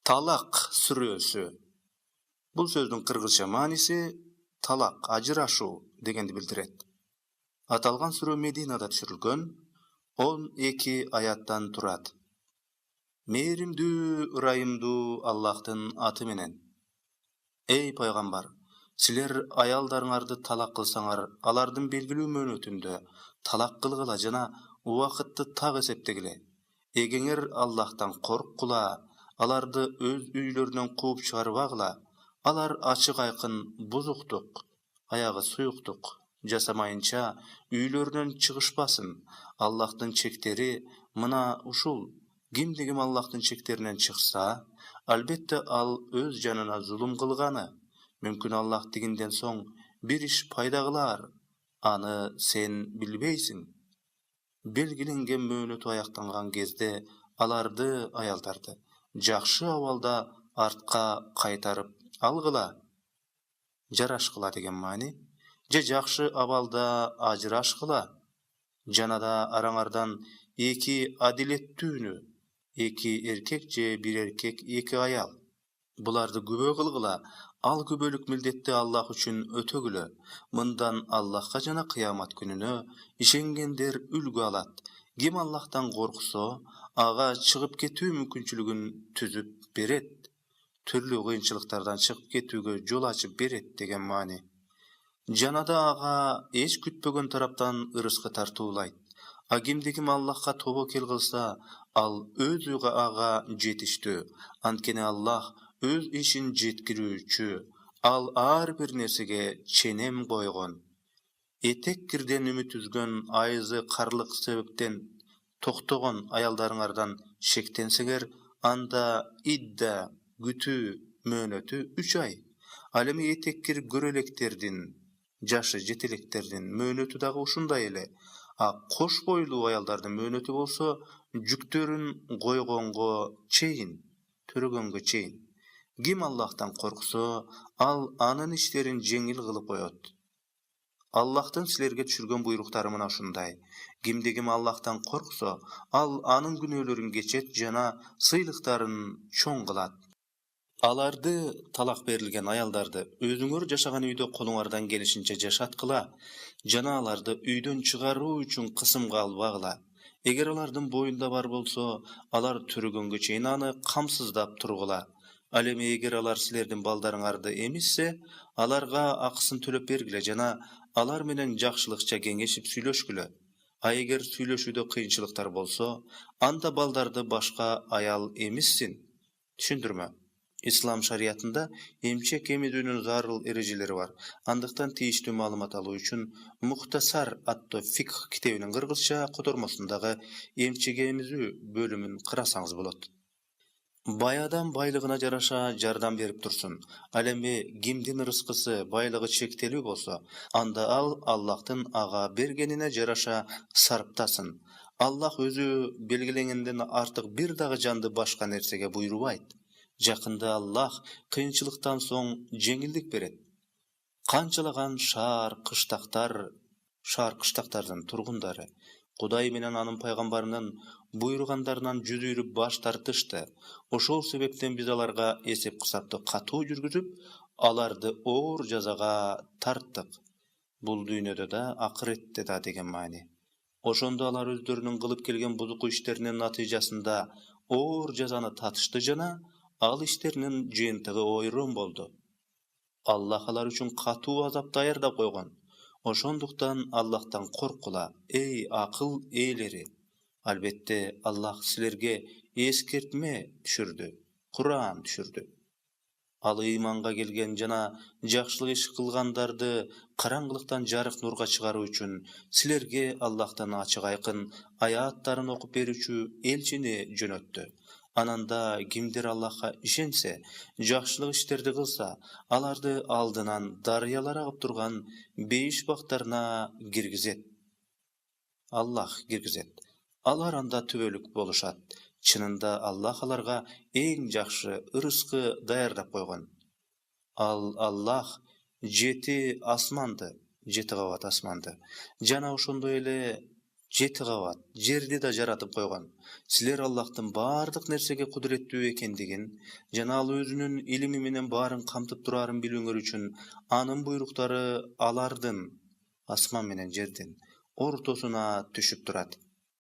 Talaq сүрөсү. Бул сөздүн кыргызча мааниси талак, ажырашуу дегенди билдирет. Аталган сүрө Мединада түшүрүлгөн, 12 аяттан турат. Мээримдүү, ырайымдуу Аллахтын аты менен. Эй пайгамбар, силер аялдарыңарды талак кылсаңар, алардын белгилүү мөөнөтүндө талак кылгыла жана убакытты так эсептегиле. Эгеңер Аллахтан корккула, аларды өз үйлөрүнөн кууп чыгарбагыла. Алар ачык айкын бузуктук, аягы суюктук жасамайынча үйлөрүнөн чыгышпасын. Аллахтын чектери мына ушул. Кимди ким Аллахтын чектеринен чыкса, албетте ал өз жанына зулум кылганы. Мүмкүн Аллах тигинден соң бир иш пайда кылар. Аны сен билбейсиң. Белгиленген мөөнөтү аяктанган кезде аларды, аялдарды жакшы абалда артка кайтарып алгыла. Жарашкыла деген маани. Же жакшы абалда ажырашкыла. Жана да араңардан эки адилеттүүнү, эки эркек же бир эркек, эки аял. Буларды күбө кылгыла. Ал күбөлүк милдетти Аллах үчүн өтөгүлө. Мындан Аллахка жана кыямат күнүнө ишенгендер үлгү алат. Ким Аллахтан корксо, ага чыгып кетүү мүмкүнчүлүгүн түзүп берет. Түрлүү кыйынчылыктардан чыгып кетүүгө жол ачып берет деген маани. Жана да ага эч күтпөгөн тараптан ырыскы тартуулайт. А кимди ким Аллахка тобокел кылса, ал өз ага жетиштүү. Анткени Аллах өз ишин жеткирүүчү. Ал ар бир нерсеге ченем койгон. Этек кирден үмүт үзгөн, айызы карлык себептен токтогон аялдарыңардан шектенсеңер, анда идда, күтүү мөөнөтү 3 ай. Ал эми этеккир көрөлектердин, жашы жетелектердин мөөнөтү дагы ушундай эле. А кош бойлуу аялдардын мөөнөтү болсо жүктөрүн койгонго чейин, төрөгөнгө чейин. Ким Аллахтан корксо, ал анын иштерин жеңил кылып коет. Аллахтын силерге түшүргөн буйруктары мына ушундай. Кимди ким Аллахтан корксо, ал анын күнөөлөрүн кечет жана сыйлыктарын чоң кылат. Аларды, талак берилген аялдарды өзүңөр жашаган үйдө колуңардан келишинче жашаткыла, жана аларды үйдөн чыгаруу үчүн кысымга албагыла. Эгер алардын боюнда бар болсо, алар төрөгөнгө чейин аны камсыздап тургула. Ал эми эгер алар силердин балдарыңарды эмизсе, аларга акысын төлөп бергиле жана алар менен жакшылыкча кеңешип сүйлөшкүлө. А эгер сүйлөшүүдө кыйынчылыктар болсо, анда балдарды башка аял эмизсин. Түшүндүрмө. Ислам шариятында эмчек эмизүүнүн зарыл эрежелери бар. Андыктан тийиштүү маалымат алуу үчүн Мухтасар аттуу фикх китебинин кыргызча котормосундагы эмчек эмизүү бөлүмүн карасаңыз болот. Баядан байлыгына жараша жардам берип турсун. Ал эми кимдин ырыскысы, байлыгы чектелүү болсо, анда ал Аллахтын ага бергенине жараша сарптасын. Аллах өзү белгиленгенден артык бир дагы жанды башка нерсеге буйрубайт. Жакында Аллах кыйынчылыктан соң жеңилдик берет. Канчалаган шаар-кыштактардын тургундары Кудай менен анын пайгамбарынын буйругандарынан жүз үйрүп баш тартышты. Ошол себептен биз аларга эсеп-кысапты катуу жүргүзүп, аларды оор жазага тарттык. Бул дүйнөдө да, акыретте да деген маани. Ошондо алар өздөрүнүн кылып келген бузуку иштеринин натыйжасында оор жазаны татышты жана ал иштеринин жыйынтыгы ойрон болду. Аллах алар үчүн катуу азап даярдап койгон. Ошондуктан Аллахтан коркула, эй акыл ээлери. Албетте Аллах силерге эскертме түшүрдү, Кур'ан түшүрдү. Ал ыйманга келген жана жакшылык иш кылгандарды караңгылыктан жарык нурга чыгаруу үчүн силерге Аллахтан ачык айкын аяттарын окуп берүүчү элчини жөнөттү. Ананда кимдир Аллахка ишенсе, жакшылык иштерди кылса, аларды алдынан дарыялар агып турган бейиш бактарына киргизет. Аллах киргизет. Алар анда түбөлүк болушат. Чынында Аллах аларга эң жакшы ырыскы даярдап койгон. Ал Аллах 7 кабат асманды жана ошондой эле 7 кабат жерди да жаратып койгон. Силер Аллахтын бардык нерсеге кудуреттүү экендигин жана ал өзүнүн илими менен баарын камтып турарын билүүңөр үчүн анын буйруктары алардын асман менен жердин ортосуна түшүп турат.